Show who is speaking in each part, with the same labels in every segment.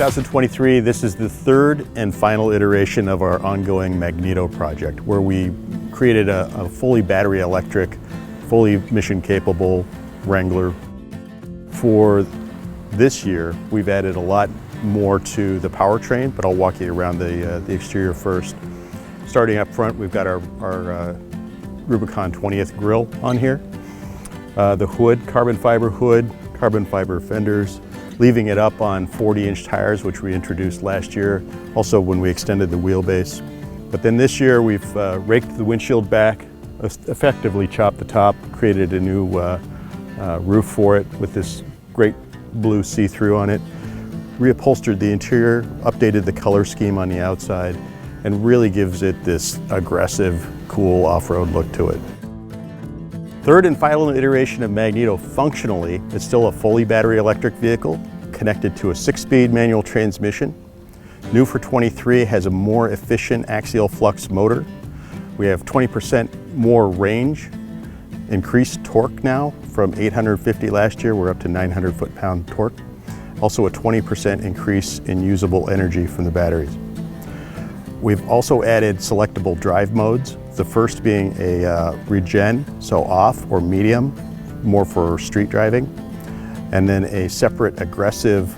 Speaker 1: 2023, this is the third and final iteration of our ongoing Magneto project, where we created a fully battery electric, fully mission capable Wrangler. For this year, we've added a lot more to the powertrain, but I'll walk you around the exterior first. Starting up front, we've got our Rubicon 20th grille on here. The hood, carbon fiber fenders, leaving it up on 40-inch tires, which we introduced last year, also when we extended the wheelbase. But then this year we've raked the windshield back, effectively chopped the top, created a new roof for it with this great blue see-through on it, reupholstered the interior, updated the color scheme on the outside, and really gives it this aggressive, cool off-road look to it. Third and final iteration of Magneto, functionally, it's still a fully battery electric vehicle connected to a 6-speed manual transmission. New for 23, has a more efficient axial flux motor. We have 20% more range, increased torque now from 850 last year, we're up to 900 foot-pound torque. Also a 20% increase in usable energy from the batteries. We've also added selectable drive modes. The first being a regen, so off or medium, more for street driving. And then a separate aggressive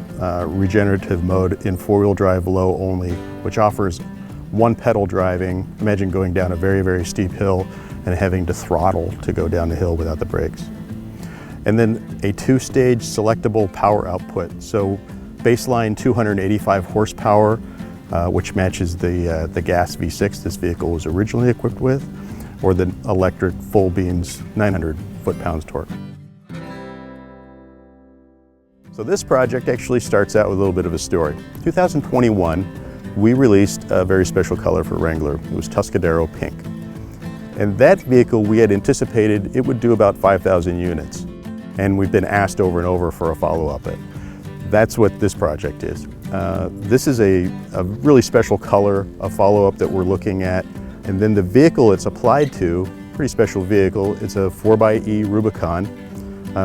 Speaker 1: regenerative mode in 4-wheel drive low only, which offers one pedal driving. Imagine going down a very, very steep hill and having to throttle to go down the hill without the brakes. And then a 2-stage selectable power output. So baseline 285 horsepower, which matches the gas V6 this vehicle was originally equipped with, or the electric full beams 900 foot-pounds torque. So this project actually starts out with a little bit of a story. 2021, we released a very special color for Wrangler. It was Tuscadero Pink. And that vehicle, we had anticipated it would do about 5,000 units. And we've been asked over and over for a follow-up. That's what this project is. This is a really special color, a follow-up that we're looking at. And then the vehicle it's applied to, pretty special vehicle, it's a 4xe Rubicon.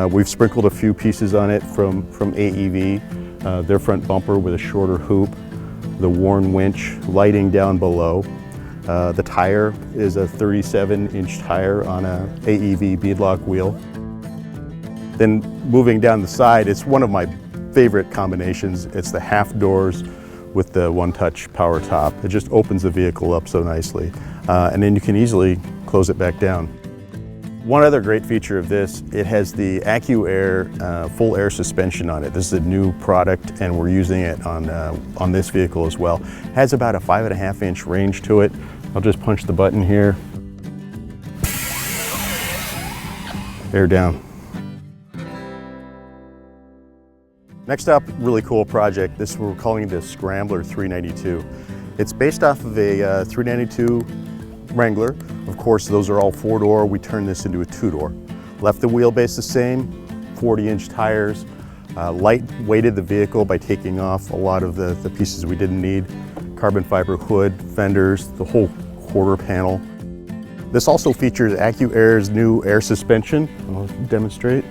Speaker 1: We've sprinkled a few pieces on it from AEV, their front bumper with a shorter hoop, the worn winch, lighting down below. The tire is a 37-inch tire on a AEV beadlock wheel. Then moving down the side, it's one of my favorite combinations. It's the half doors with the one-touch power top. It just opens the vehicle up so nicely. And then you can easily close it back down. One other great feature of this, it has the AccuAir full air suspension on it. This is a new product and we're using it on this vehicle as well. It has about a 5.5-inch range to it. I'll just punch the button here. Air down. Next up, really cool project. This we're calling the Scrambler 392. It's based off of a 392 Wrangler. Of course, those are all 4-door. We turned this into a 2-door. Left the wheelbase the same, 40-inch tires. Light weighted the vehicle by taking off a lot of the pieces we didn't need. Carbon fiber hood, fenders, the whole quarter panel. This also features AccuAir's new air suspension. I'll demonstrate.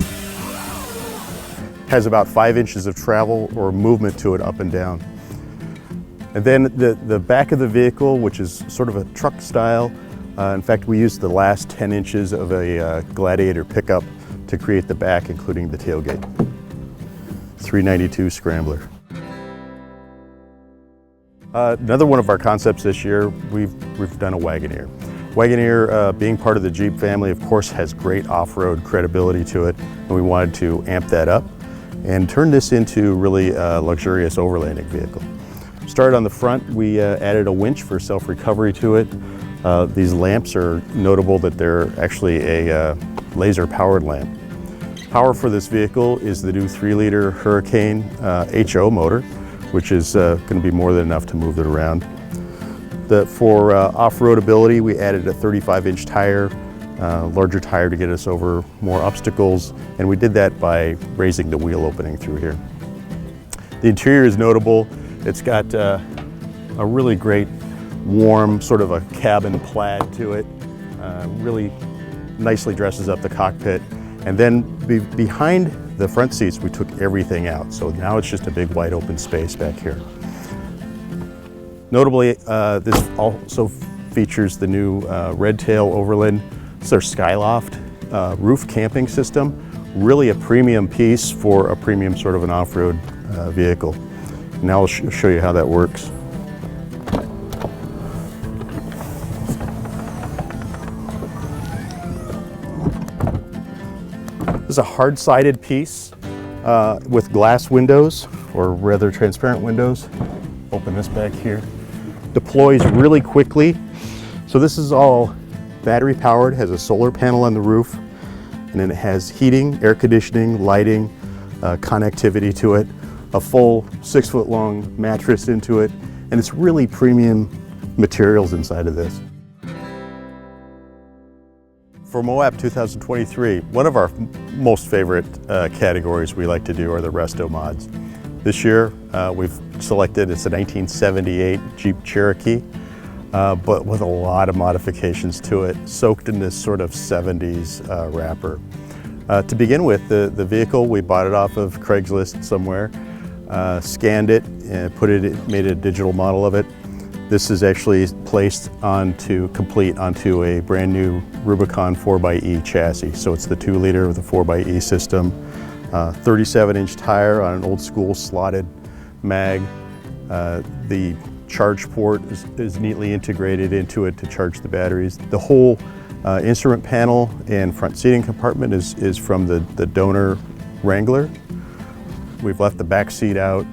Speaker 1: Has about 5 inches of travel or movement to it up and down. And then the back of the vehicle, which is sort of a truck style. In fact, we used the last 10 inches of a Gladiator pickup to create the back, including the tailgate. 392 Scrambler. Another one of our concepts this year, we've done a Wagoneer. Wagoneer, being part of the Jeep family, of course, has great off-road credibility to it, and we wanted to amp that up and turn this into really a luxurious overlanding vehicle. Started on the front, we added a winch for self-recovery to it. These lamps are notable that they're actually a laser-powered lamp. Power for this vehicle is the new 3-liter Hurricane HO motor, which is going to be more than enough to move it around. For off-road ability, we added a 35-inch tire, larger tire to get us over more obstacles, and we did that by raising the wheel opening through here. The interior is notable. It's got a really great warm sort of a cabin plaid to it. Really nicely dresses up the cockpit. And then behind the front seats, we took everything out. So now it's just a big wide open space back here. Notably, this also features the new Red Tail Overland. It's their Skyloft roof camping system. Really a premium piece for a premium sort of an off-road vehicle. Now I'll show you how that works. This is a hard-sided piece with glass windows, or rather transparent windows. Open this back here. Deploys really quickly. So this is all battery powered, has a solar panel on the roof, and then it has heating, air conditioning, lighting, connectivity to it, a full 6-foot long mattress into it, and it's really premium materials inside of this. For Moab 2023, one of our most favorite categories we like to do are the resto mods. This year we've selected, it's a 1978 Jeep Cherokee, but with a lot of modifications to it, soaked in this sort of 70s wrapper. To begin with, the vehicle, we bought it off of Craigslist somewhere, scanned it, and made a digital model of it. This is actually placed complete onto a brand new Rubicon 4xe chassis. So it's the 2-liter with a 4xe system, 37-inch tire on an old school slotted mag. The charge port is neatly integrated into it to charge the batteries. The whole instrument panel and front seating compartment is from the donor Wrangler. We've left the back seat out,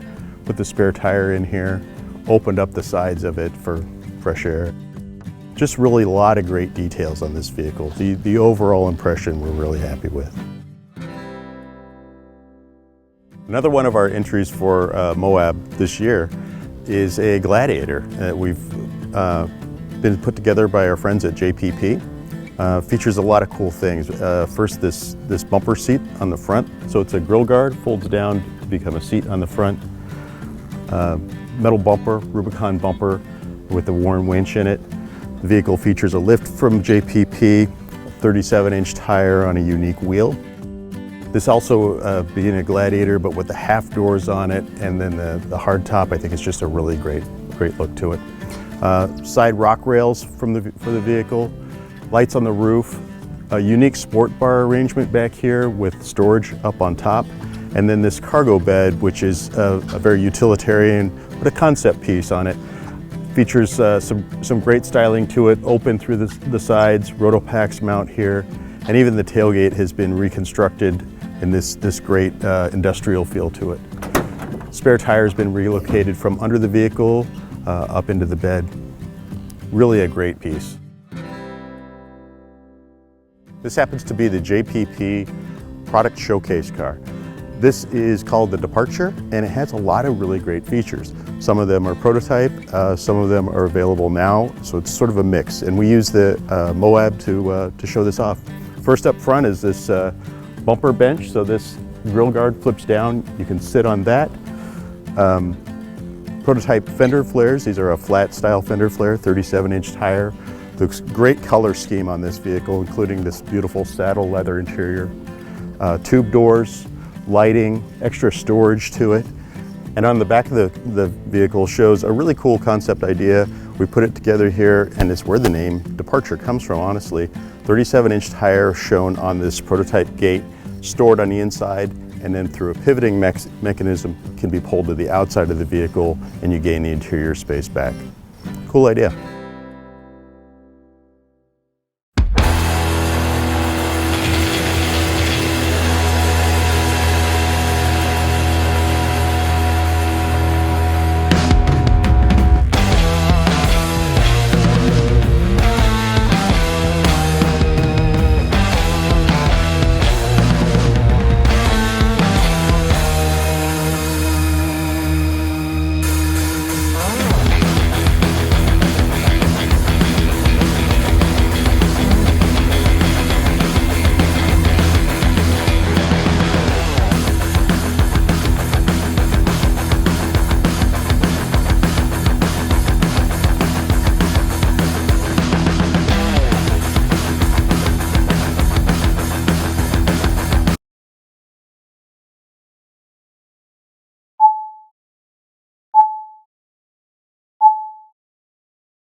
Speaker 1: put the spare tire in here, opened up the sides of it for fresh air. Just really a lot of great details on this vehicle. The overall impression we're really happy with. Another one of our entries for Moab this year is a Gladiator that we've been put together by our friends at JPP. Features a lot of cool things. First, this bumper seat on the front. So it's a grill guard, folds down to become a seat on the front. Metal bumper, Rubicon bumper with a worn winch in it. The vehicle features a lift from JPP, 37-inch tire on a unique wheel. This also being a Gladiator, but with the half doors on it, and then the hard top, I think it's just a really great look to it. Side rock rails for the vehicle, lights on the roof, a unique sport bar arrangement back here with storage up on top, and then this cargo bed, which is a very utilitarian, but a concept piece on it. Features some great styling to it, open through the sides, Rotopax mount here, and even the tailgate has been reconstructed in this great industrial feel to it. Spare tire has been relocated from under the vehicle up into the bed. Really a great piece. This happens to be the JPP product showcase car. This is called the Departure, and it has a lot of really great features. Some of them are prototype, some of them are available now, so it's sort of a mix. And we use the Moab to show this off. First up front is this bumper bench, so this grill guard flips down. You can sit on that. Prototype fender flares. These are a flat style fender flare, 37-inch tire. Looks great color scheme on this vehicle, including this beautiful saddle leather interior. Tube doors, lighting, extra storage to it. And on the back of the vehicle shows a really cool concept idea. We put it together here, and it's where the name Departure comes from, honestly. 37-inch tire shown on this prototype gate, stored on the inside, and then through a pivoting mechanism can be pulled to the outside of the vehicle, and you gain the interior space back. Cool idea.